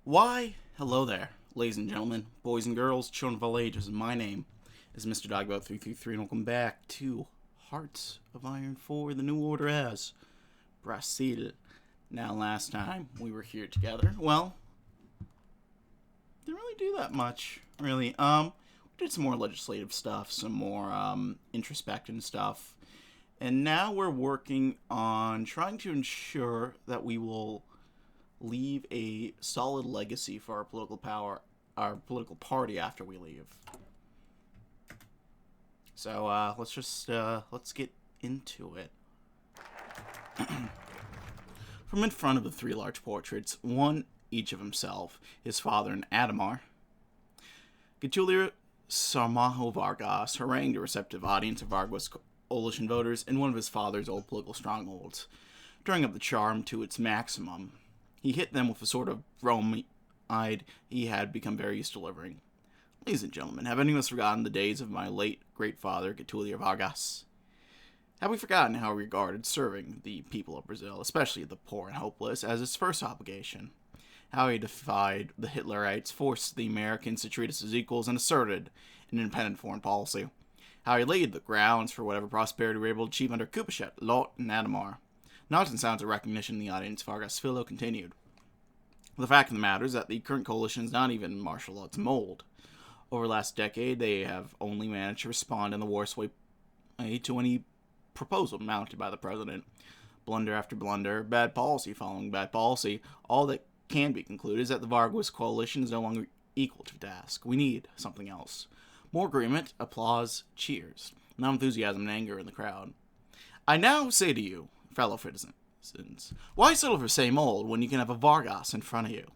Why, hello there, ladies and gentlemen, boys and girls, children of all ages. My name is Mr. Dogboat333, and welcome back to Hearts of Iron 4, the New Order as Brasil. Now, last time we were here together, well, didn't really do that much, really. We did some more legislative stuff, some more, introspective stuff, and now we're working on trying to ensure that we will leave a solid legacy for our political power, our political party after we leave. So let's get into it. From in front of the three large portraits, one each of himself, his father and Adhemar, Getulio Sarmajo Vargas harangued a receptive audience of Vargas coalition voters in one of his father's old political strongholds, turning up the charm to its maximum. He hit them with a sort of bromide he had become very used to delivering. Ladies and gentlemen, have any of us forgotten the days of my late great father, Getulio Vargas? Have we forgotten how he regarded serving the people of Brazil, especially the poor and hopeless, as his first obligation? How he defied the Hitlerites, forced the Americans to treat us as equals, and asserted an independent foreign policy? How he laid the grounds for whatever prosperity we were able to achieve under Kupachet, Lot, and Adhemar? Not in sounds of recognition in the audience, Vargas Philo continued. The fact of the matter is that the current coalition is not even martial law's mold. Over the last decade, they have only managed to respond in the worst way to any proposal mounted by the president. Blunder after blunder, bad policy following bad policy. All that can be concluded is that the Vargas coalition is no longer equal to the task. We need something else. More agreement, applause, cheers. Not enthusiasm and anger in the crowd. I now say to you, fellow citizens, why settle for same old when you can have a Vargas in front of you?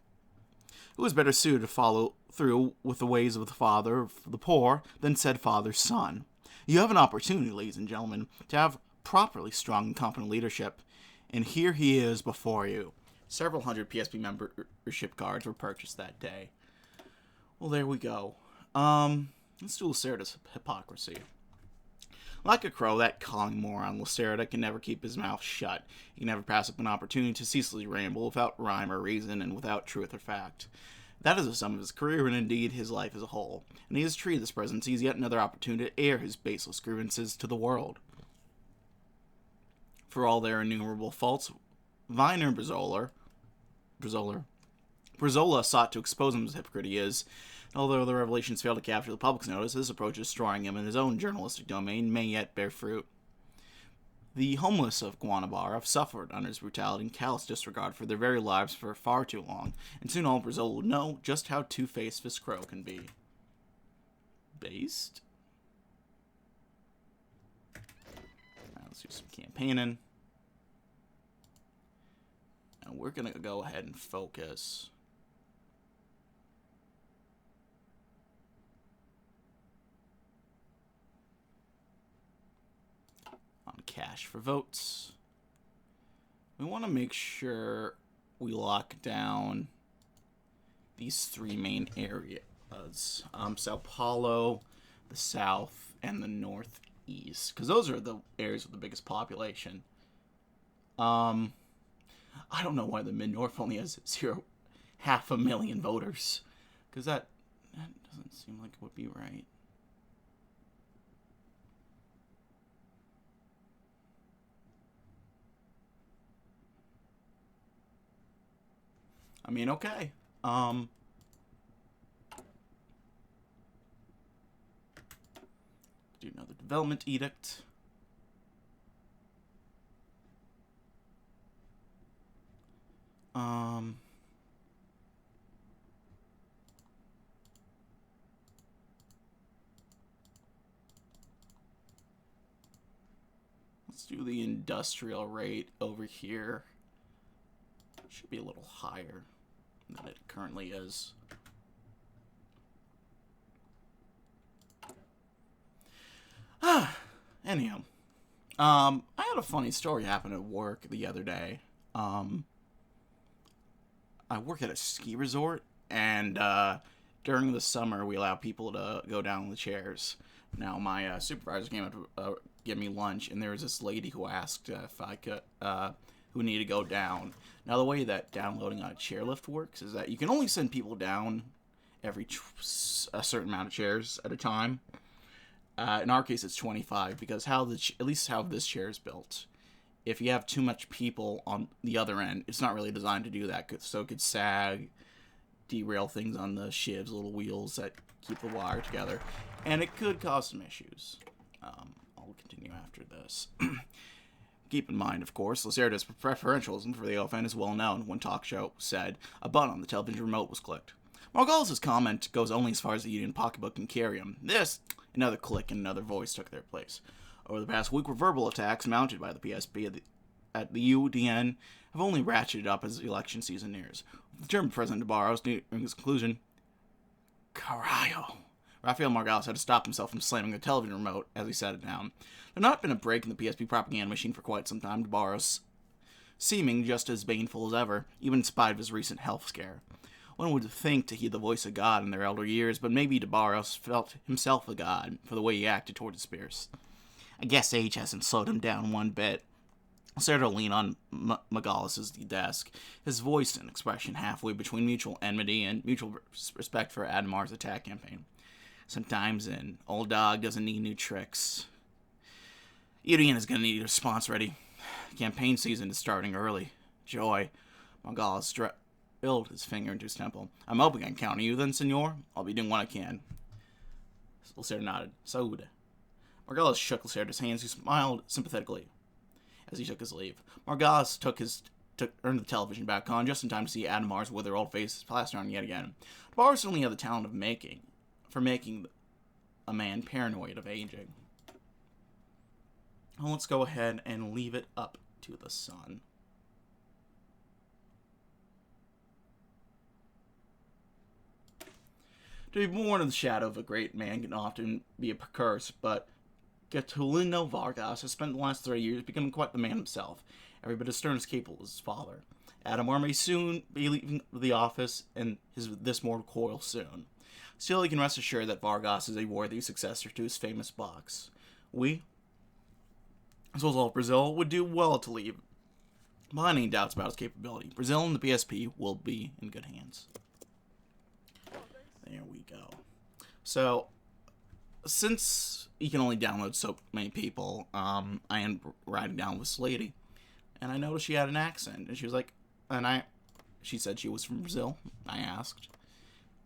Who is better suited to follow through with the ways of the father of the poor than said father's son? You have an opportunity, ladies and gentlemen, to have properly strong and competent leadership, and here he is before you. Several hundred PSP membership cards were purchased that day. Well, there we go. Let's do Lacerda's hypocrisy. Like a crow, that calling moron Lacerda can never keep his mouth shut. He can never pass up an opportunity to ceaselessly ramble without rhyme or reason and without truth or fact. That is the sum of his career and indeed his life as a whole, and he has treated this presidency as yet another opportunity to air his baseless grievances to the world. For all their innumerable faults, Viner and Brizola sought to expose him as a hypocrite he is. Although the revelations failed to capture the public's notice, this approach of destroying him in his own journalistic domain may yet bear fruit. The homeless of Guanabara have suffered under his brutality and callous disregard for their very lives for far too long, and soon all Brazil will know just how two-faced this crow can be. Based? Right, let's do some campaigning. Now we're gonna go ahead and focus cash for votes. We want to make sure we lock down these three main areas. Sao Paulo, the south, and the northeast. Because those are the areas with the biggest population. I don't know why the mid-north only has 500,000 voters. Because that doesn't seem like it would be right. I mean, okay. Do another development edict. Let's do the industrial rate over here. Should be a little higher than it currently is. Anyhow, I had a funny story happen at work the other day. I work at a ski resort, and during the summer we allow people to go down in the chairs. Now my supervisor came up to give me lunch, and there was this lady who asked if I could who need to go down. Now, the way that downloading on a chairlift works is that you can only send people down every a certain amount of chairs at a time. In our case, it's 25, because at least how this chair is built. If you have too much people on the other end, it's not really designed to do that, so it could sag, derail things on the shivs, little wheels that keep the wire together, and it could cause some issues. I'll continue after this. Keep in mind, of course, Lacerda's preferentialism for the OFN is well known. One talk show said a button on the television remote was clicked. Margolis' comment goes only as far as the Union pocketbook can carry him. This, another click and another voice took their place. Over the past week, verbal attacks mounted by the PSP at the UDN have only ratcheted up as the election season nears. With the German President Barros nearing his conclusion, Carajo! Rafael Margolis had to stop himself from slamming the television remote as he sat it down. There had not been a break in the PSP propaganda machine for quite some time, Barros seeming just as baneful as ever, even in spite of his recent health scare. One would think to heed the voice of God in their elder years, but maybe DeBarros felt himself a god for the way he acted toward his peers. I guess age hasn't slowed him down one bit. Started to lean on Margolis' desk, his voice and expression halfway between mutual enmity and mutual respect for Adhemar's attack campaign. Sometimes an old dog doesn't need new tricks. UDN is going to need a response ready. Campaign season is starting early. Joy. Margolis drilled his finger into his temple. I'm hoping I can count on you then, senor. I'll be doing what I can. Lacerda nodded. Saúde. Margolis shook Lacerda's hands, who smiled sympathetically as he took his leave. Margolis turned the television back on just in time to see Adhemar's withered old face plastered on yet again. Barros only had the talent of making a man paranoid of aging. Well, let's go ahead and leave it up to the sun. To be born in the shadow of a great man can often be a curse, but Getulino Vargas has spent the last 3 years becoming quite the man himself, every bit as stern as capable as his father. Adhemar may soon be leaving the office, and this mortal coil soon. Still, he can rest assured that Vargas is a worthy successor to his famous box. We, as well as all Brazil, would do well to leave behind any doubts about his capability. Brazil and the PSP will be in good hands. There we go. So, since you can only download so many people, I am riding down with this lady, and I noticed she had an accent, and she was like, she said she was from Brazil. I asked,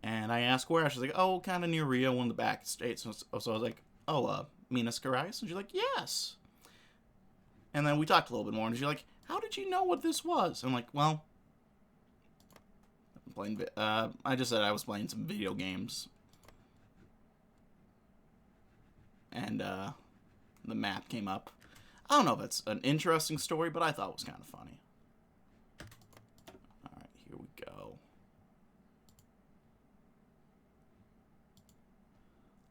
and I asked where. She was like, oh, kind of near Rio, one of the back states. So I was like, oh, Minas Gerais? And she's like, yes. And then we talked a little bit more, and she's like, how did you know what this was? I'm like, well, I just said I was playing some video games. And the map came up. I don't know if that's an interesting story, but I thought it was kind of funny. Alright, here we go.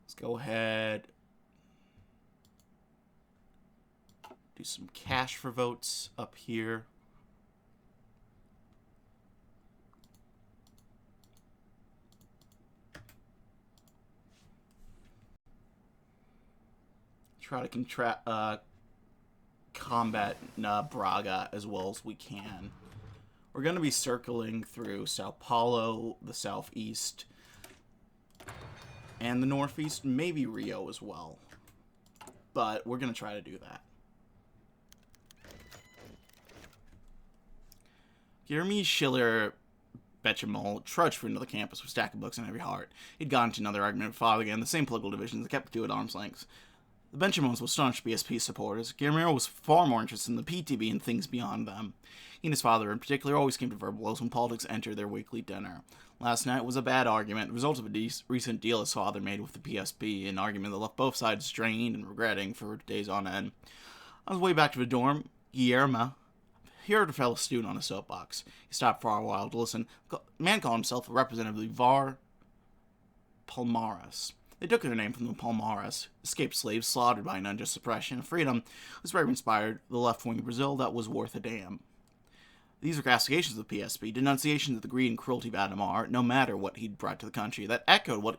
Let's go ahead. Do some cash for votes up here. Try to combat Braga as well as we can. We're going to be circling through Sao Paulo, the southeast, and the northeast, maybe Rio as well. But we're going to try to do that. Jeremy Schiller Bechamel trudged through into the campus with a stack of books in every heart. He'd gone into another argument with Father again, the same political divisions that kept the two at arm's length. The Benjamins were staunch PSP supporters. Guillermo was far more interested in the PTB and things beyond them. He and his father, in particular, always came to verbal blows when politics entered their weekly dinner. Last night was a bad argument, the result of a recent deal his father made with the PSP, an argument that left both sides strained and regretting for days on end. On his way back to the dorm, Guillermo heard a fellow student on a soapbox. He stopped for a while to listen. The man called himself a representative of the Var Palmares. They took their name from the Palmares, escaped slaves slaughtered by an unjust suppression of freedom, whose brave inspired the left-wing of Brazil that was worth a damn. These were castigations of the PSP, denunciations of the greed and cruelty of Adhemar, no matter what he'd brought to the country, that echoed what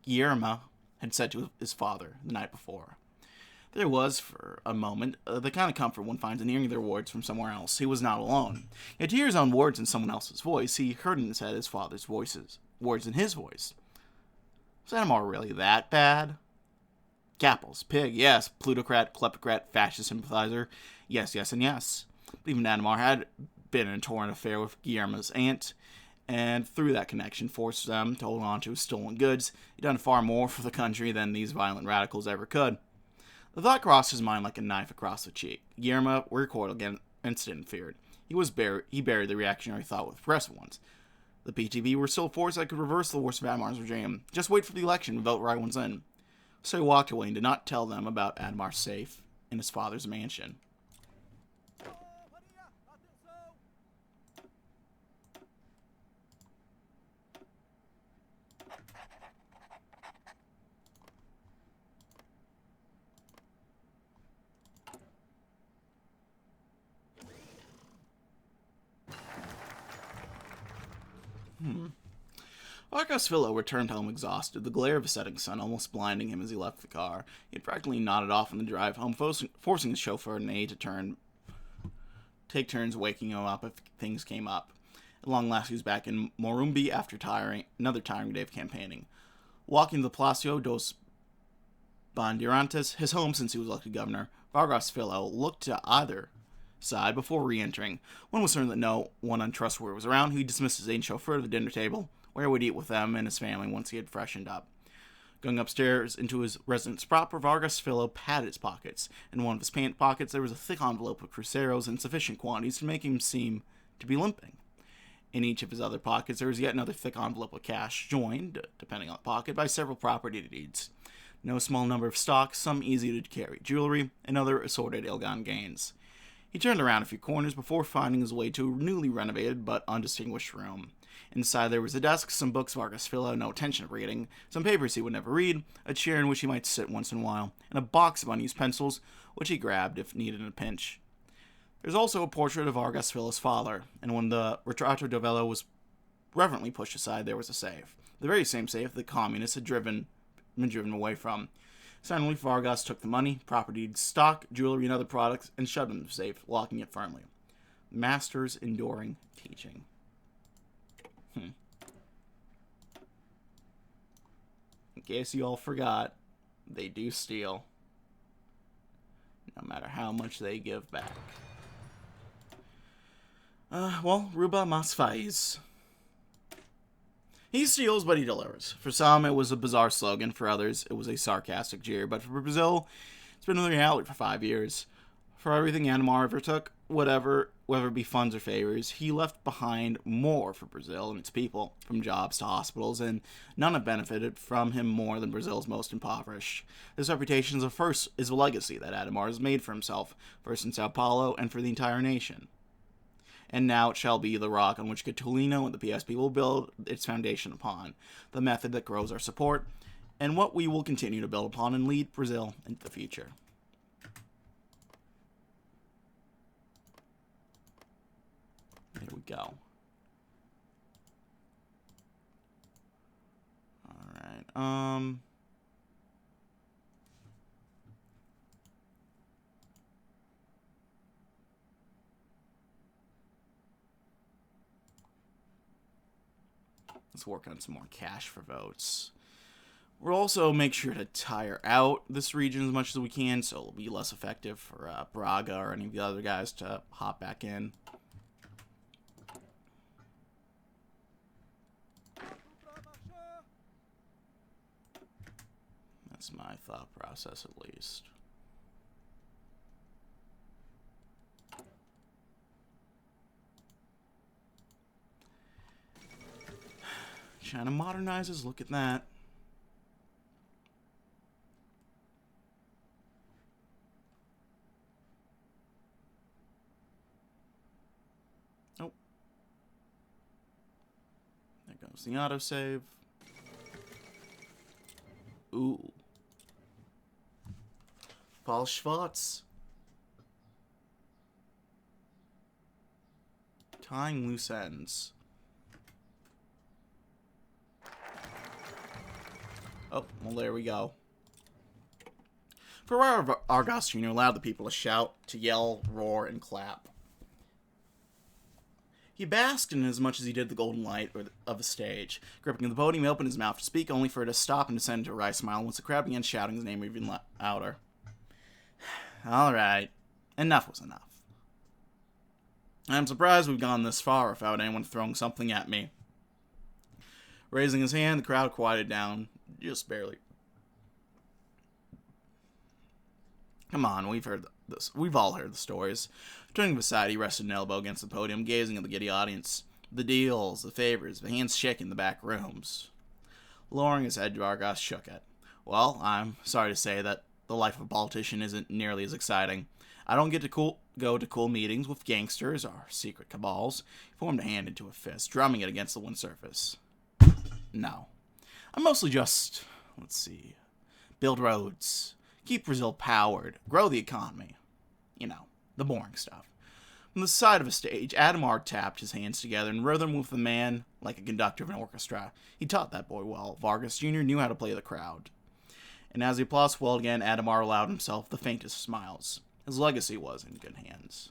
Guillermo had said to his father the night before. There was, for a moment, the kind of comfort one finds in hearing their words from somewhere else. He was not alone. Yet to hear his own words in someone else's voice, he heard in his head his father's words in his voice. Was Adhemar really that bad? Gapples, pig, yes. Plutocrat, kleptocrat, fascist sympathizer. Yes, yes, and yes. But even Adhemar had been in a torrent affair with Guillermo's aunt, and through that connection forced them to hold on to his stolen goods. He'd done far more for the country than these violent radicals ever could. The thought crossed his mind like a knife across the cheek. Guillermo recoiled against it and feared. He buried the reactionary thought with progressive ones. The PTB were still a force that could reverse the worst of Adhemar's regime. Just wait for the election and vote right ones in. So he walked away and did not tell them about Adhemar's safe in his father's mansion. Vargas returned home exhausted, the glare of a setting sun almost blinding him as he left the car. He had practically nodded off on the drive home, forcing his chauffeur and aide to take turns waking him up if things came up. At long last, he was back in Morumbi after another tiring day of campaigning. Walking to the Palacio dos Bandeirantes, his home since he was elected governor, Vargas looked to either side before re-entering. When was certain that no one untrustworthy was around, he dismissed his aide chauffeur to the dinner table, where he would eat with them and his family once he had freshened up. Going upstairs into his residence proper, Vargas patted his pockets. In one of his pant pockets there was a thick envelope of cruceros in sufficient quantities to make him seem to be limping. In each of his other pockets there was yet another thick envelope of cash, joined, depending on the pocket, by several property deeds. No small number of stocks, some easy-to-carry jewelry, and other assorted ill-gotten gains. He turned around a few corners before finding his way to a newly renovated but undistinguished room. Inside there was a desk, some books Vargas had no intention of reading, some papers he would never read, a chair in which he might sit once in a while, and a box of unused pencils, which he grabbed if needed in a pinch. There was also a portrait of Vargas father, and when the Retrato de Velo was reverently pushed aside, there was a safe. The very same safe the communists had been driven away from. Suddenly, Vargas took the money, property, stock, jewelry, and other products, and shoved them in the safe, locking it firmly. Master's enduring teaching. In case you all forgot, they do steal. No matter how much they give back. Ruba mas faz. He steals, but he delivers. For some, it was a bizarre slogan. For others, it was a sarcastic jeer. But for Brazil, it's been the reality for 5 years. For everything Adhemar ever took, whether it be funds or favors, he left behind more for Brazil and its people, from jobs to hospitals, and none have benefited from him more than Brazil's most impoverished. This reputation is a legacy that Adhemar has made for himself, first in Sao Paulo and for the entire nation. And now it shall be the rock on which Catulino and the PSP will build its foundation upon, the method that grows our support, and what we will continue to build upon and lead Brazil into the future. There we go. Alright, let's work on some more cash for votes. We'll also make sure to tire out this region as much as we can, so it'll be less effective for Braga or any of the other guys to hop back in. That's my thought process, at least. China modernizes, look at that. Oh. There goes the autosave. Ooh. Paul Schwartz. Tying loose ends. Oh, well, there we go. Vargas Jr. allowed the people to shout, to yell, roar, and clap. He basked in as much as he did the golden light of the stage. Gripping the podium, he opened his mouth to speak, only for it to stop and descend into a wry smile once the crowd began shouting his name even louder. Alright, enough was enough. I'm surprised we've gone this far without anyone throwing something at me. Raising his hand, the crowd quieted down, just barely. Come on, we've heard this. We've all heard the stories. Turning aside, he rested an elbow against the podium, gazing at the giddy audience. The deals, the favors, the hands shaking in the back rooms. Lowering his head, Vargas shook it. Well, I'm sorry to say that the life of a politician isn't nearly as exciting. I don't get to go to cool meetings with gangsters or secret cabals. He formed a hand into a fist, drumming it against the one surface. No. I'm mostly just, build roads, keep Brazil powered, grow the economy. You know, the boring stuff. From the side of a stage, Adhemar tapped his hands together and rhythm with the man like a conductor of an orchestra. He taught that boy well. Vargas Jr. knew how to play the crowd. And as the applause swelled again, Adhemar allowed himself the faintest of smiles. His legacy was in good hands.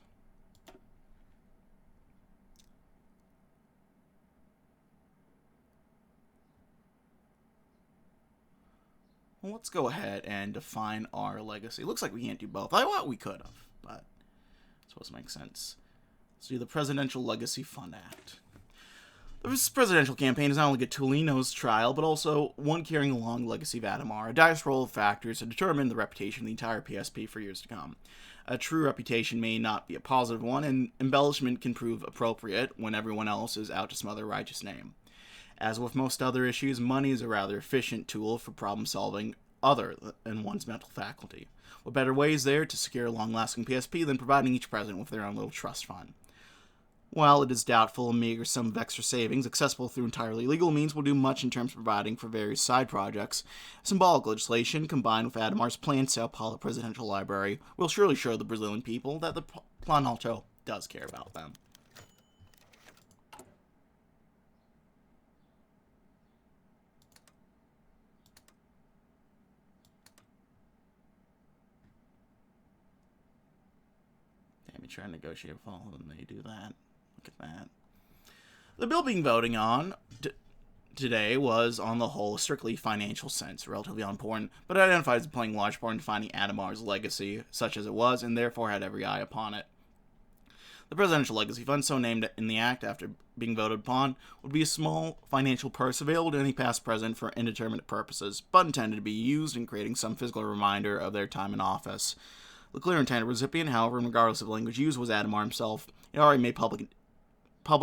Well, let's go ahead and define our legacy. Looks like we can't do both. I thought we could have, but it's supposed to make sense. Let's do the Presidential Legacy Fund Act. This presidential campaign is not only Gattulino's trial, but also one carrying along the legacy of Adhemar, a dice roll of factors to determine the reputation of the entire PSP for years to come. A true reputation may not be a positive one, and embellishment can prove appropriate when everyone else is out to smother a righteous name. As with most other issues, money is a rather efficient tool for problem solving other than one's mental faculty. What better way is there to secure a long-lasting PSP than providing each president with their own little trust fund? While it is doubtful a meager sum of extra savings, accessible through entirely legal means, will do much in terms of providing for various side projects. Symbolic legislation, combined with Adhemar's planned Sao Paulo Presidential Library, will surely show the Brazilian people that the Planalto does care about them. Damn, you try and negotiate with all of them, they do that. Look at that. The bill being voting on today was, on the whole, a strictly financial sense, relatively unimportant, but identified as playing a large part in defining Adhemar's legacy, such as it was, and therefore had every eye upon it. The Presidential Legacy Fund, so named in the Act after being voted upon, would be a small financial purse available to any past president for indeterminate purposes, but intended to be used in creating some physical reminder of their time in office. The clear intended recipient, however, regardless of language used, was Adhemar himself. He already made public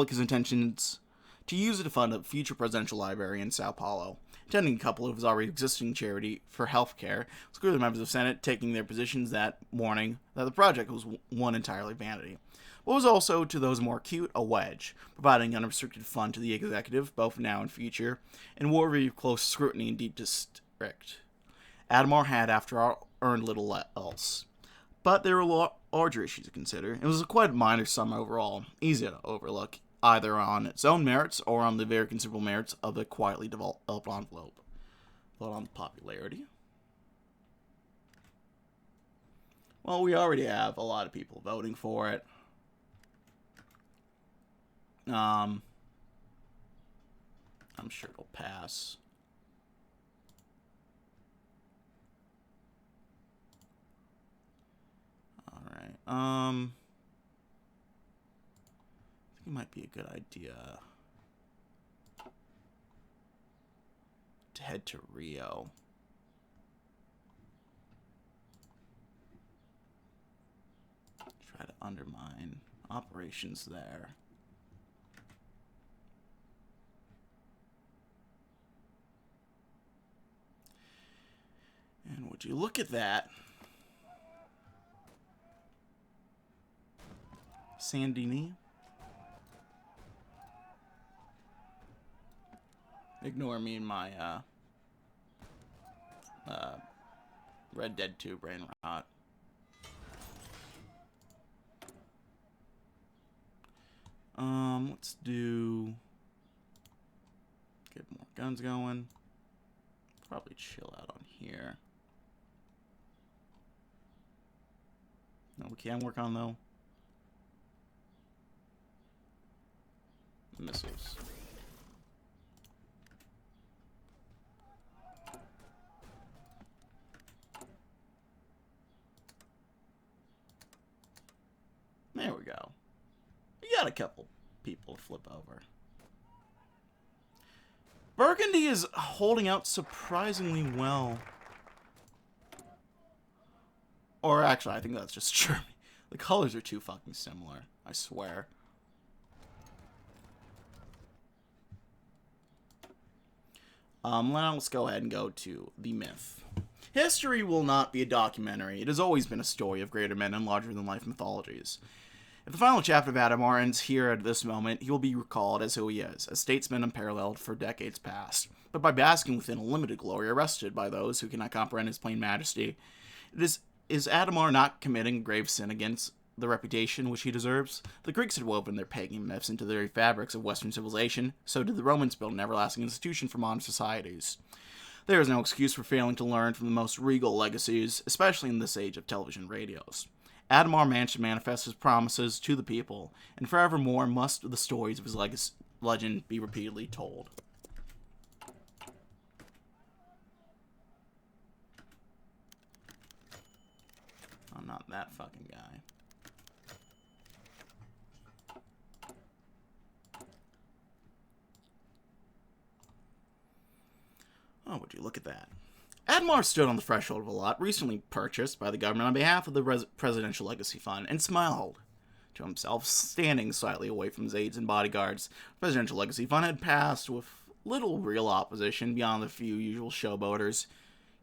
his intentions to use it to fund a future presidential library in Sao Paulo. Attending a couple of his already existing charity for healthcare, it was clear the members of the Senate taking their positions that morning that the project was one entirely vanity. But was also, to those more acute, a wedge, providing unrestricted fund to the executive, both now and future, and worthy of close scrutiny and deep district. Adhemar had, after all, earned little else. But there were larger issues to consider. It was a quite minor sum overall, easy to overlook, either on its own merits or on the very considerable merits of the quietly developed envelope. Vote on popularity. Well, we already have a lot of people voting for it. I'm sure it'll pass. Alright, I think it might be a good idea to head to Rio. Try to undermine operations there. And would you look at that? Sandini. Ignore me and my Red Dead 2 brain rot. Let's get more guns going. Probably chill out on here. No, we can work on, though. Missiles. There we go. We got a couple people to flip over. Burgundy is holding out surprisingly well. Or actually, I think that's just Germany. The colors are too fucking similar, I swear. Now let's go ahead and go to the myth. History will not be a documentary. It has always been a story of greater men and larger-than-life mythologies. If the final chapter of Adhemar ends here at this moment, he will be recalled as who he is, a statesman unparalleled for decades past, but by basking within a limited glory, arrested by those who cannot comprehend his plain majesty. Is Adhemar not committing grave sin against the reputation which he deserves? The Greeks had woven their pagan myths into the very fabrics of Western civilization, so did the Romans build an everlasting institution for modern societies. There is no excuse for failing to learn from the most regal legacies, especially in this age of television and radios. Adhemar managed to manifest his promises to the people, and forevermore must the stories of his legend be repeatedly told. I'm not that fucking guy. Oh, would you look at that. Adhemar stood on the threshold of a lot recently purchased by the government on behalf of the Presidential Legacy Fund and smiled to himself, standing slightly away from his aides and bodyguards. The Presidential Legacy Fund had passed with little real opposition beyond the few usual showboaters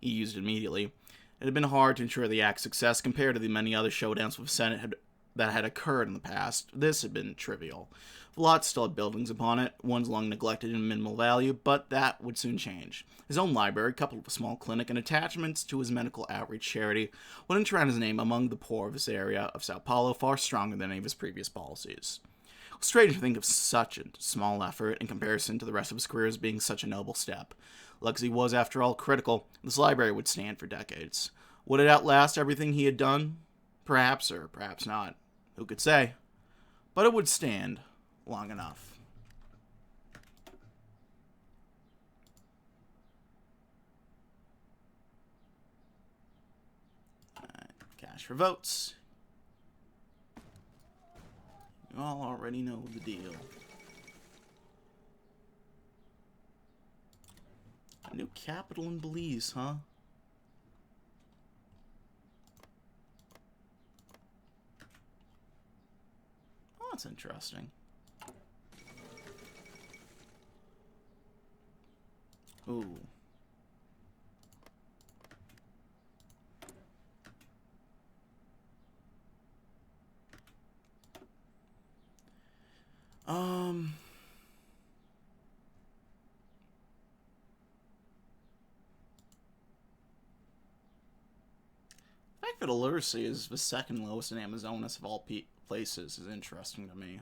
he used immediately. It had been hard to ensure the act's success compared to the many other showdowns with the Senate that had occurred in the past. This had been trivial. The lot still had buildings upon it, ones long neglected and minimal value, but that would soon change. His own library, coupled with a small clinic and attachments to his medical outreach charity, would enshrine his name among the poor of this area of Sao Paulo far stronger than any of his previous policies. It was strange to think of such a small effort in comparison to the rest of his career as being such a noble step. Legacy was, after all, critical. This library would stand for decades. Would it outlast everything he had done? Perhaps, or perhaps not. Who could say? But it would stand long enough. Cash for votes. You all already know the deal. A new capital in Belize, huh? Oh, that's interesting. Ooh. The fact that illiteracy is the second lowest in Amazonas of all places is interesting to me.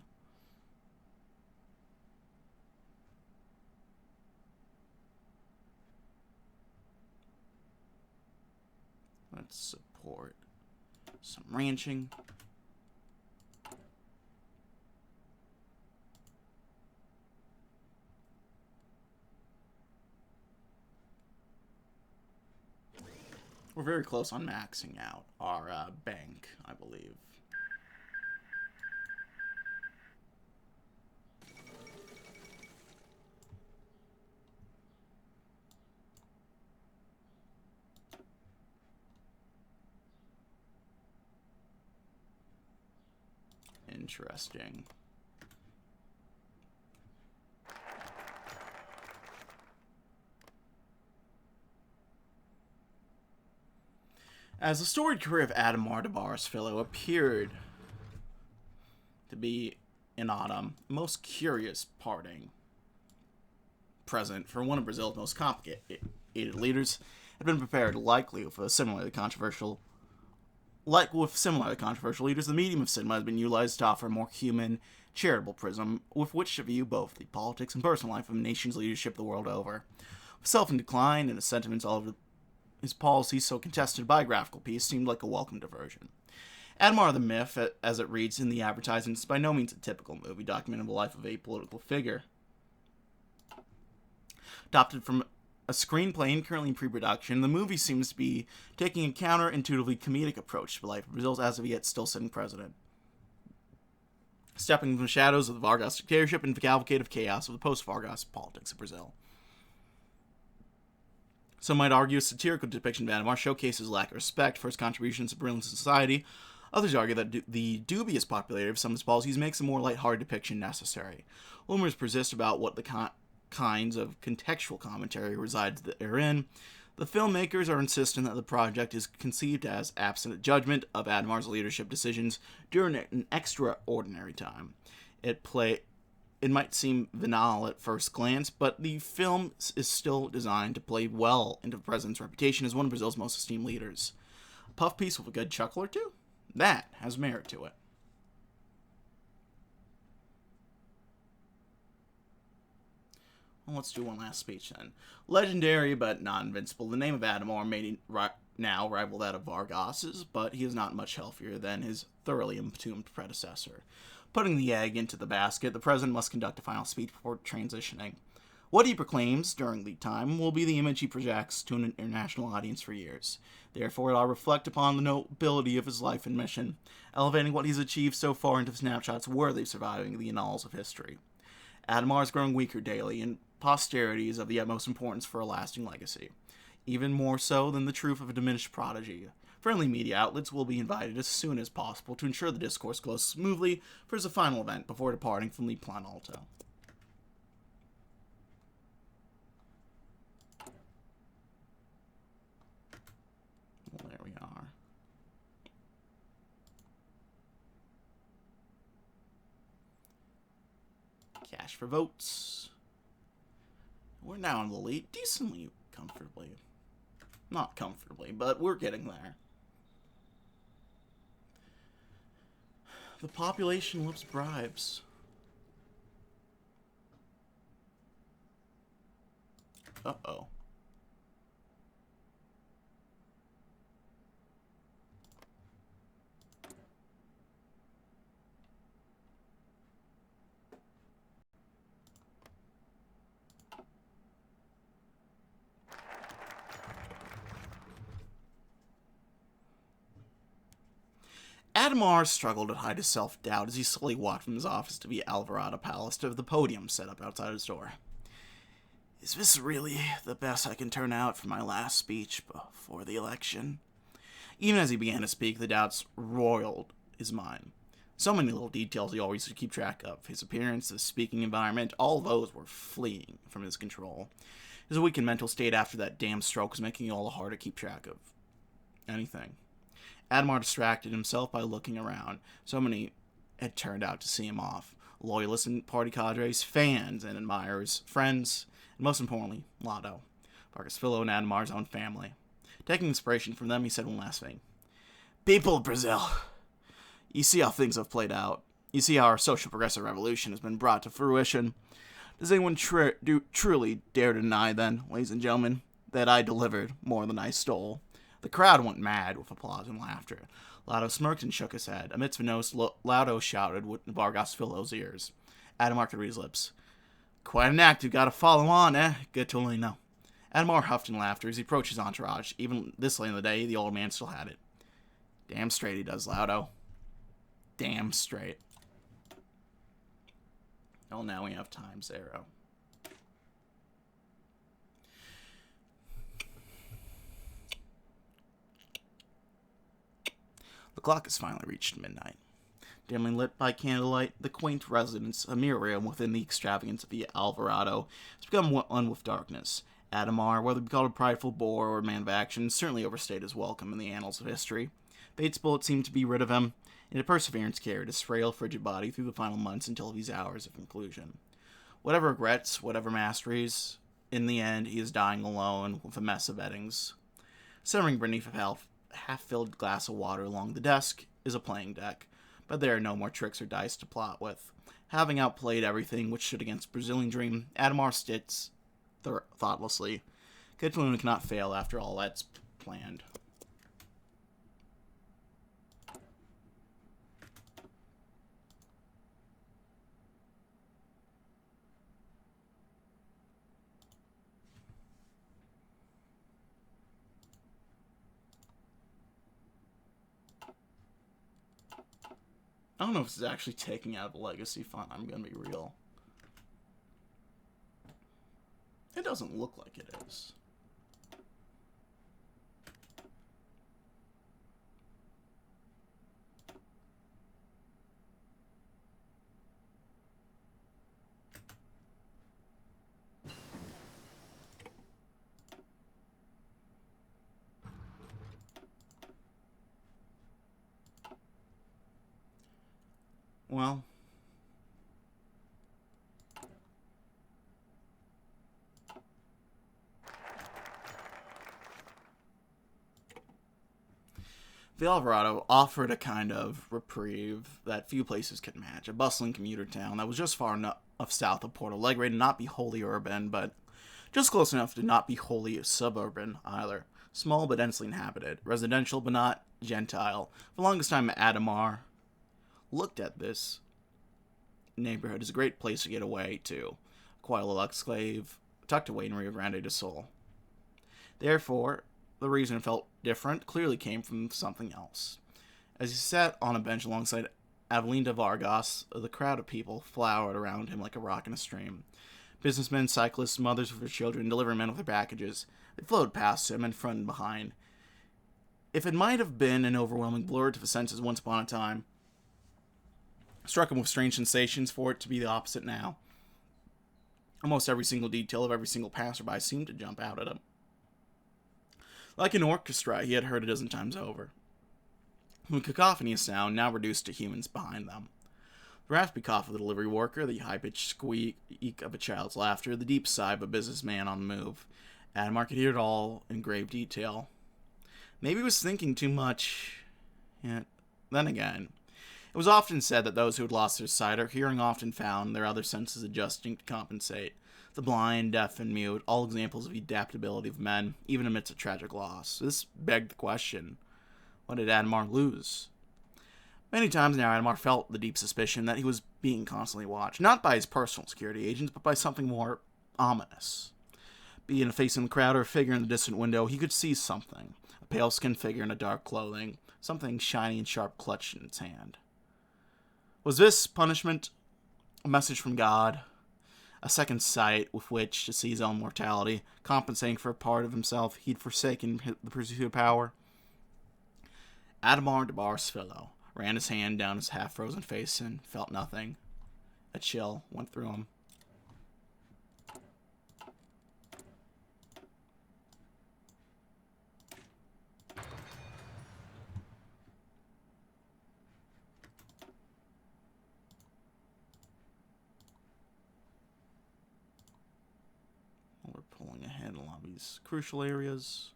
Let's support some ranching. We're very close on maxing out our bank, I believe. Interesting. As the storied career of Adhemar de Barrisfillo appeared to be in autumn, the most curious parting present for one of Brazil's most complicated leaders had been prepared, likely with similarly controversial leaders. The medium of cinema has been utilized to offer a more human, charitable prism with which to view both the politics and personal life of a nation's leadership the world over. With self in decline and his sentiments all over his policies so contested, biographical piece seemed like a welcome diversion. Adhemar the Myth, as it reads in the advertisement, is by no means a typical movie documenting the life of a political figure. Adopted from a screenplay and currently in pre-production, the movie seems to be taking a counterintuitively comedic approach to the life of Brazil's as of yet still sitting president. Stepping from the shadows of the Vargas dictatorship into the cavalcade of chaos of the post-Vargas politics of Brazil. Some might argue a satirical depiction of Adhemar showcases lack of respect for his contributions to Brazilian society. Others argue that the dubious popularity of some of his policies makes a more lighthearted depiction necessary. Rumors persist about what the kinds of contextual commentary resides therein. The filmmakers are insistent that the project is conceived as absent of judgment of Adhemar's leadership decisions during an extraordinary time. It might seem banal at first glance, but the film is still designed to play well into the president's reputation as one of Brazil's most esteemed leaders. A puff piece with a good chuckle or two? That has merit to it. Well, let's do one last speech then. Legendary but not invincible, the name of Adhemar may now rival that of Vargas's, but he is not much healthier than his thoroughly entombed predecessor. Putting the egg into the basket, the president must conduct a final speech before transitioning. What he proclaims during the time will be the image he projects to an international audience for years. Therefore, it will reflect upon the nobility of his life and mission, elevating what he's achieved so far into snapshots worthy of surviving the annals of history. Adhemar is growing weaker daily, and posterity is of the utmost importance for a lasting legacy, even more so than the truth of a diminished prodigy. Friendly media outlets will be invited as soon as possible to ensure the discourse goes smoothly for his final event before departing from the Planalto. Well, there we are. Cash for votes. We're now in the lead decently comfortably. Not comfortably, but we're getting there. The population loves bribes. Uh-oh. Adhemar struggled to hide his self-doubt as he slowly walked from his office to the Alvarado Palace to the podium set up outside his door. Is this really the best I can turn out for my last speech before the election? Even as he began to speak, the doubts roiled his mind. So many little details he always used to keep track of. His appearance, his speaking environment, all those were fleeing from his control. His weakened mental state after that damn stroke was making it all hard to keep track of anything. Adhemar distracted himself by looking around. So many had turned out to see him off. Loyalists and party cadres, fans and admirers, friends, and most importantly, Lotto, Vargas Filho and Adhemar's own family. Taking inspiration from them, he said one last thing. People of Brazil, you see how things have played out. You see how our social progressive revolution has been brought to fruition. Does anyone truly dare to deny then, ladies and gentlemen, that I delivered more than I stole? The crowd went mad with applause and laughter. Lotto smirked and shook his head. Amidst the noise, Lotto shouted with Vargas Filho's ears. Adhemar could read his lips. Quite an act, you gotta follow on, eh? Good to only know. Adhemar huffed in laughter as he approached his entourage. Even this late in the day, the old man still had it. Damn straight he does, Lotto. Damn straight. Well, now we have time 0. The clock has finally reached midnight. Dimly lit by candlelight, the quaint residence, a mere room within the extravagance of the Alvarado, has become one with darkness. Adhemar, whether he be called a prideful boor or a man of action, certainly overstayed his welcome in the annals of history. Fate's bullet seemed to be rid of him, and a perseverance carried his frail, frigid body through the final months until these hours of conclusion. Whatever regrets, whatever masteries, in the end he is dying alone with a mess of eddings. Simmering beneath a half-filled glass of water along the desk is a playing deck, but there are no more tricks or dice to plot with. Having outplayed everything which stood against Brazilian dream, Adhemar sits thoughtlessly. Cataluna cannot fail after all that's planned. I don't know if it's actually taking out of a legacy font. I'm gonna be real. It doesn't look like it is. Well, the Alvarado offered a kind of reprieve that few places could match. A bustling commuter town that was just far enough south of Porto Alegre to not be wholly urban, but just close enough to not be wholly suburban either. Small but densely inhabited, residential but not gentile. For the longest time, Adhemar looked at this neighborhood as a great place to get away to, a quiet little exclave tucked away in Rio Grande do Sul. Therefore, the reason it felt different clearly came from something else. As he sat on a bench alongside Avelinda Vargas, the crowd of people flowered around him like a rock in a stream. Businessmen, cyclists, mothers with their children, delivery men with their packages. They flowed past him in front and behind. If it might have been an overwhelming blur to the senses once upon a time, it struck him with strange sensations for it to be the opposite now. Almost every single detail of every single passerby seemed to jump out at him. Like an orchestra, he had heard a dozen times over. The cacophony of sound now reduced to humans behind them. The raspy cough of the delivery worker, the high-pitched squeak of a child's laughter, the deep sigh of a businessman on the move. Adhemar could hear it all in grave detail. Maybe he was thinking too much. Yet, then again, it was often said that those who had lost their sight or hearing often found their other senses adjusting to compensate. The blind, deaf, and mute, all examples of the adaptability of men, even amidst a tragic loss. This begged the question, what did Adhemar lose? Many times now, Adhemar felt the deep suspicion that he was being constantly watched, not by his personal security agents, but by something more ominous. Be it a face in the crowd or a figure in the distant window, he could see something. A pale-skinned figure in a dark clothing, something shiny and sharp clutched in its hand. Was this punishment a message from God? A second sight with which to see his own mortality, compensating for a part of himself he'd forsaken the pursuit of power? Adhemar de Barsfilo ran his hand down his half-frozen face and felt nothing. A chill went through him. We're pulling ahead along these crucial areas.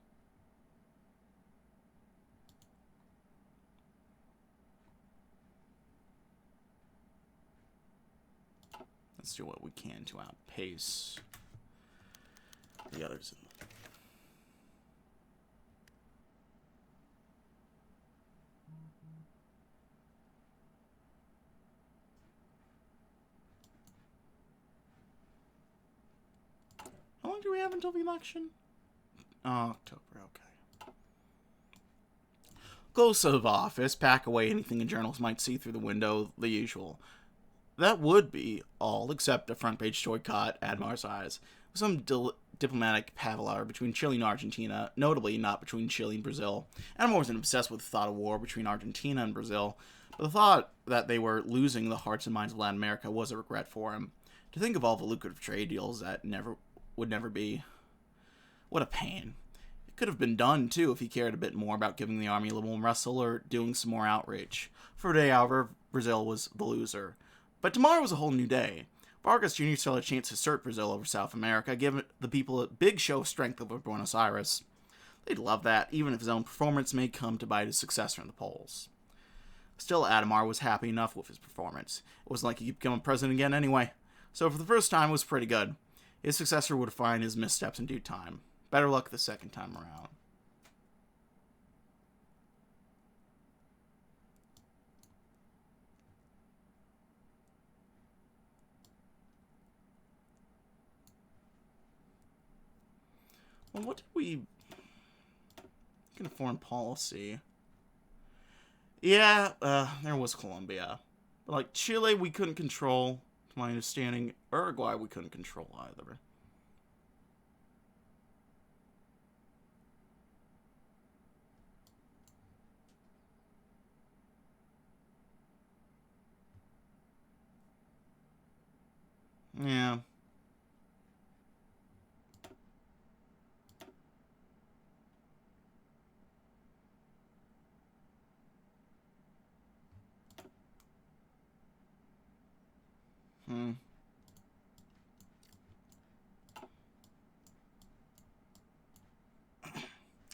Let's do what we can to outpace the others. How long do we have until the election? October, okay. Close of office, pack away anything the journals might see through the window, the usual. That would be all, except a front-page story caught Adhemar's eyes. Some diplomatic palaver between Chile and Argentina, notably not between Chile and Brazil. Adhemar wasn't obsessed with the thought of war between Argentina and Brazil, but the thought that they were losing the hearts and minds of Latin America was a regret for him. To think of all the lucrative trade deals that would never be. What a pain. It could have been done, too, if he cared a bit more about giving the army a little wrestle or doing some more outreach. For today, however, Brazil was the loser. But tomorrow was a whole new day. Vargas Jr. still had a chance to assert Brazil over South America, give the people a big show of strength over Buenos Aires. They'd love that, even if his own performance may come to bite his successor in the polls. Still, Adhemar was happy enough with his performance. It wasn't like he could become president again anyway. So for the first time, it was pretty good. His successor would find his missteps in due time. Better luck the second time around. Well, what did we... Foreign policy. Yeah, there was Colombia. But, like, Chile we couldn't control, to my understanding. Uruguay we couldn't control either. Yeah.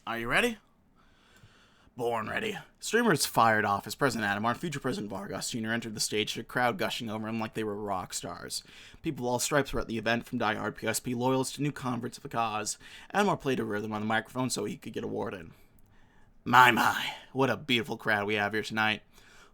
Are you ready? Born ready. Streamers fired off as President Adhemar and future President Vargas Jr. entered the stage, a crowd gushing over him like they were rock stars. People of all stripes were at the event, from die-hard PSP loyalists to new converts of the cause. Adhemar played a rhythm on the microphone so he could get awarded. My, what a beautiful crowd we have here tonight.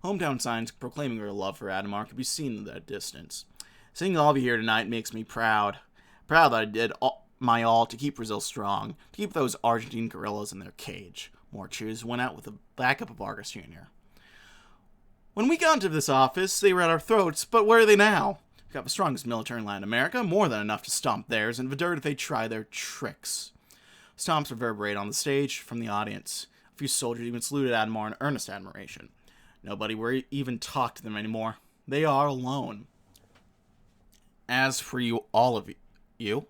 Hometown signs proclaiming their love for Adhemar could be seen in the distance. Seeing all of you here tonight makes me proud. Proud that I did my all to keep Brazil strong, to keep those Argentine gorillas in their cage. More cheers went out with the backup of Vargas Jr. When we got into this office, they were at our throats, but where are they now? We got the strongest military in Latin America, more than enough to stomp theirs, and endured if they try their tricks. Stomps reverberate on the stage from the audience. A few soldiers even saluted Adhemar in earnest admiration. Nobody would even talk to them anymore. They are alone. As for you, all of you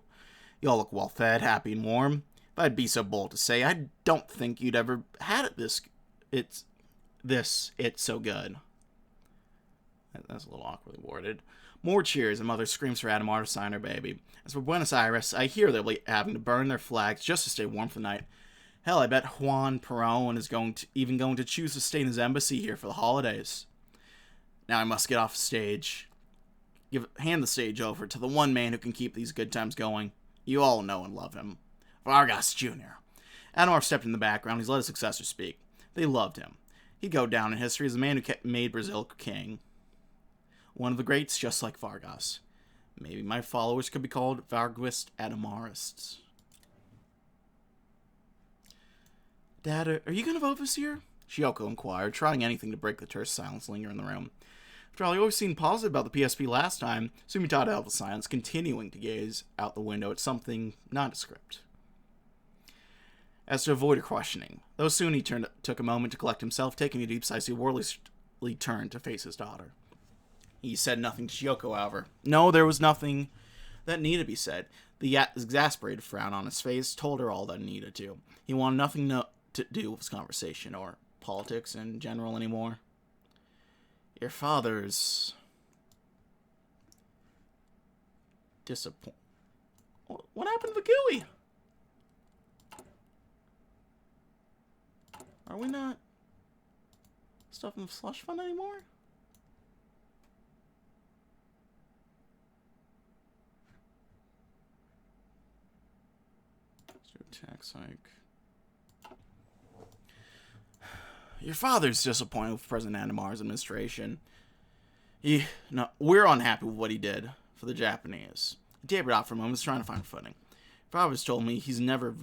all look well fed, happy, and warm. If I'd be so bold to say, I don't think you'd ever had it it's so good. That's a little awkwardly worded. More cheers, and mother screams for Adhemar to sign her baby. As for Buenos Aires, I hear they're having to burn their flags just to stay warm for the night. Hell, I bet Juan Perón is going to choose to stay in his embassy here for the holidays. Now I must get off stage. Hand the stage over to the one man who can keep these good times going. You all know and love him. Vargas Jr. Adhemar stepped in the background. He's let his successor speak. They loved him. He'd go down in history as the man who made Brazil king. One of the greats, just like Vargas. Maybe my followers could be called Vargas Adhemarists. Dad, are you going to vote this year? Shiyoko inquired, trying anything to break the terse silence lingering in the room. After all, he always seemed positive about the PSP last time. Sumitada held the silence, continuing to gaze out the window at something nondescript. As to avoid her questioning, though soon he took a moment to collect himself, taking a deep sigh, he worldly turned to face his daughter. He said nothing to Shiyoko, however. No, there was nothing that needed to be said. The exasperated frown on his face told her all that needed to. He wanted nothing to do with this conversation, or politics in general anymore. Your father's disappoint. What happened to the GUI? Are we not stuff in the slush fund anymore? Let's do a tax hike. Your father's disappointed with President Adhemar's administration. We're unhappy with what he did for the Japanese. He tapered out for a moment, was trying to find footing. Father's told me he's never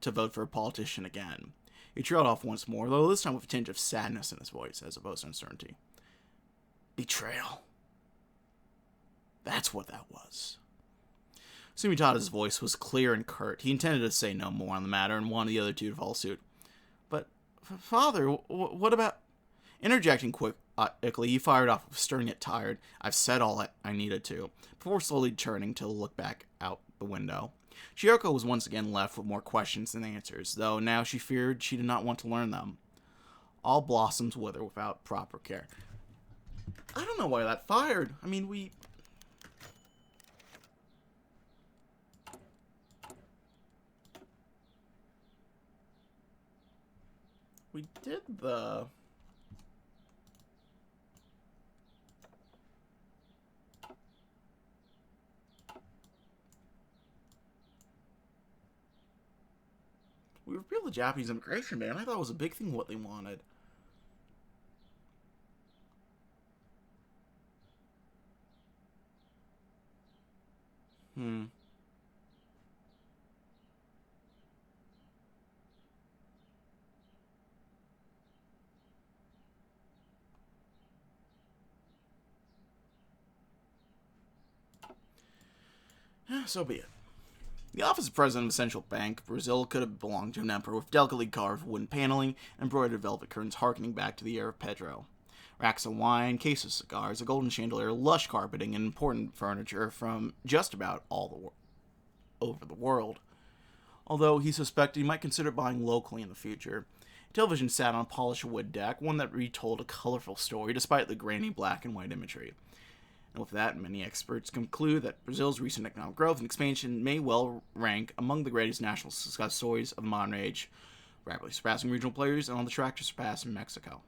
to vote for a politician again. He trailed off once more, though this time with a tinge of sadness in his voice, as opposed to uncertainty. Betrayal. That's what that was. Sumitada's voice was clear and curt. He intended to say no more on the matter and wanted the other two to follow suit. But, Father, what about... Interjecting quickly, he fired off, stern yet tired. I've said all I needed to, before slowly turning to look back out the window. Shiyoko was once again left with more questions than answers, though now she feared she did not want to learn them. All blossoms wither without proper care. I don't know why that fired. I mean, we did the... We repealed the Japanese immigration ban. I thought it was a big thing what they wanted. So be it. The office of president of a central bank of Brazil could have belonged to an emperor with delicately carved wooden paneling and embroidered velvet curtains harkening back to the era of Pedro. Racks of wine, cases of cigars, a golden chandelier, lush carpeting, and important furniture from just about all over the world. Although he suspected he might consider buying locally in the future. Television sat on a polished wood deck, one that retold a colorful story despite the grainy black and white imagery. And with that, many experts conclude that Brazil's recent economic growth and expansion may well rank among the greatest national success stories of the modern age, rapidly surpassing regional players and on the track to surpass Mexico.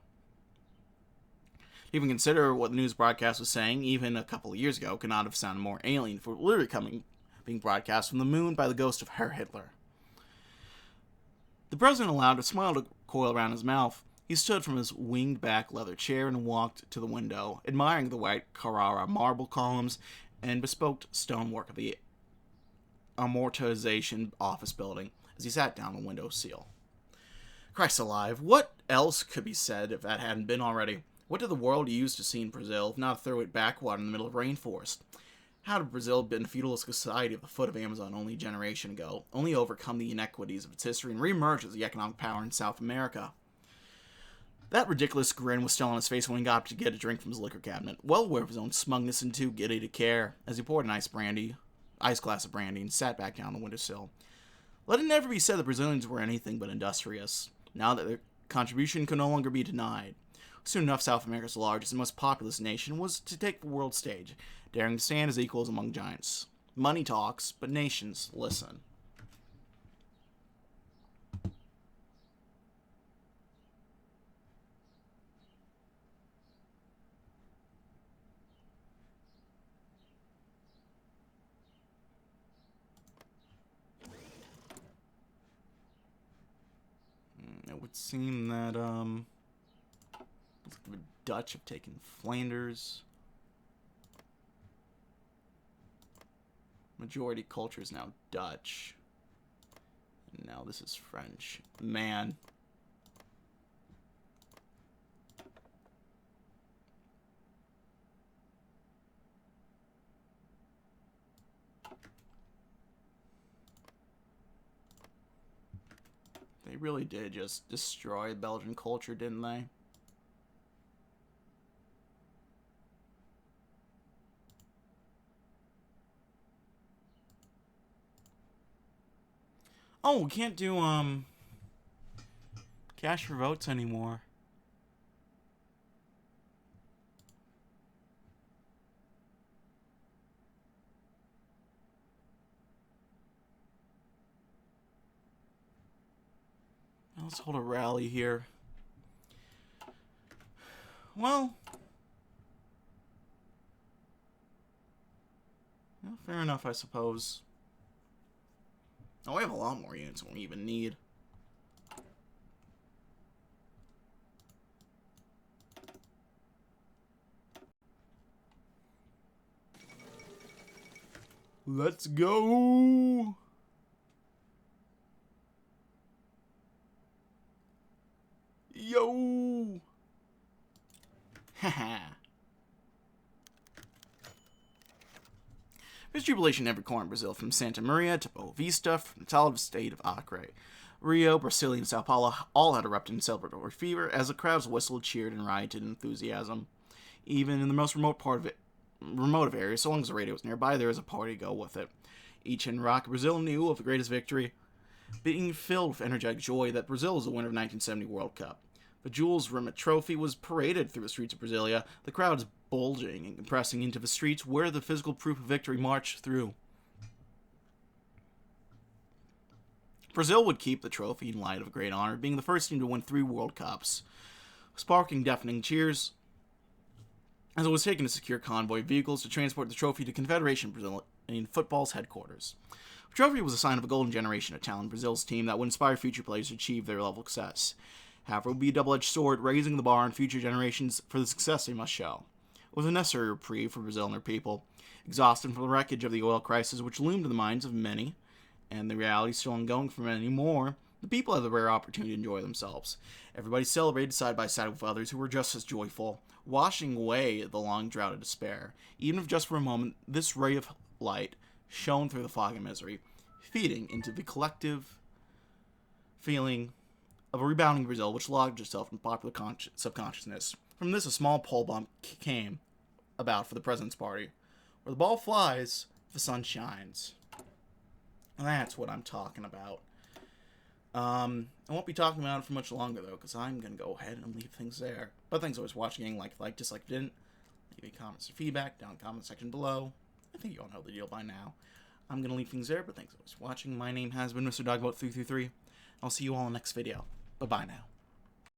To even consider what the news broadcast was saying, even a couple of years ago, could not have sounded more alien for literally being broadcast from the moon by the ghost of Herr Hitler. The president allowed a smile to coil around his mouth. He stood from his winged-back leather chair and walked to the window, admiring the white Carrara marble columns and bespoke stonework of the amortization office building as he sat down on the window sill. Christ alive, what else could be said if that hadn't been already? What did the world use to see in Brazil, if not a thoroughweight backwater in the middle of a rainforest? How had Brazil been a feudalist society at the foot of Amazon only a generation ago, only overcome the inequities of its history and re-emerge as the economic power in South America? That ridiculous grin was still on his face when he got up to get a drink from his liquor cabinet, well aware of his own smugness and too giddy to care, as he poured an ice glass of brandy, and sat back down on the windowsill. Let it never be said that Brazilians were anything but industrious, now that their contribution could no longer be denied. Soon enough, South America's largest and most populous nation was to take the world stage, daring to stand as equals among giants. Money talks, but nations listen. It would seem that, the Dutch have taken Flanders. Majority culture is now Dutch. And now this is French. Man. They really did just destroy Belgian culture, didn't they? Oh, we can't do, cash for votes anymore. Let's hold a rally here. Well, fair enough, I suppose. Oh, we have a lot more units than we even need. Let's go! Yo! Haha. There's jubilation in every corner of Brazil, from Santa Maria to Boa Vista, from the solid state of Acre. Rio, Brasilia, and Sao Paulo all had erupted in celebratory fever as the crowds whistled, cheered, and rioted in enthusiasm. Even in the most remote of areas, so long as the radio was nearby, there was a party to go with it. Each in rock Brazil knew of the greatest victory, being filled with energetic joy that Brazil was the winner of the 1970 World Cup. The Jules Rimet Trophy was paraded through the streets of Brasilia, the crowds bulging and compressing into the streets where the physical proof of victory marched through. Brazil would keep the trophy in light of a great honor, being the first team to win 3 World Cups, sparking deafening cheers as it was taken to secure convoy vehicles to transport the trophy to Confederation Brazilian Football's headquarters. The trophy was a sign of a golden generation of talent in Brazil's team that would inspire future players to achieve their level of success. However, it would be a double-edged sword, raising the bar on future generations for the success they must show. It was a necessary reprieve for Brazil and their people, exhausted from the wreckage of the oil crisis which loomed in the minds of many, and the reality still ongoing for many more. The people had the rare opportunity to enjoy themselves. Everybody celebrated side by side with others who were just as joyful, washing away the long drought of despair. Even if just for a moment, this ray of light shown through the fog of misery, feeding into the collective feeling of a rebounding Brazil which lodged itself in popular subconsciousness. From this, a small pole bump came about for the President's Party. Where the ball flies, the sun shines. That's what I'm talking about. I won't be talking about it for much longer, though, because I'm going to go ahead and leave things there. But thanks always for watching. Like, dislike, didn't. Leave me comments or feedback down in the comment section below. I think you all know the deal by now. I'm going to leave things there, but thanks always for watching. My name has been Mr. Dogboat333. I'll see you all in the next video. Bye-bye now.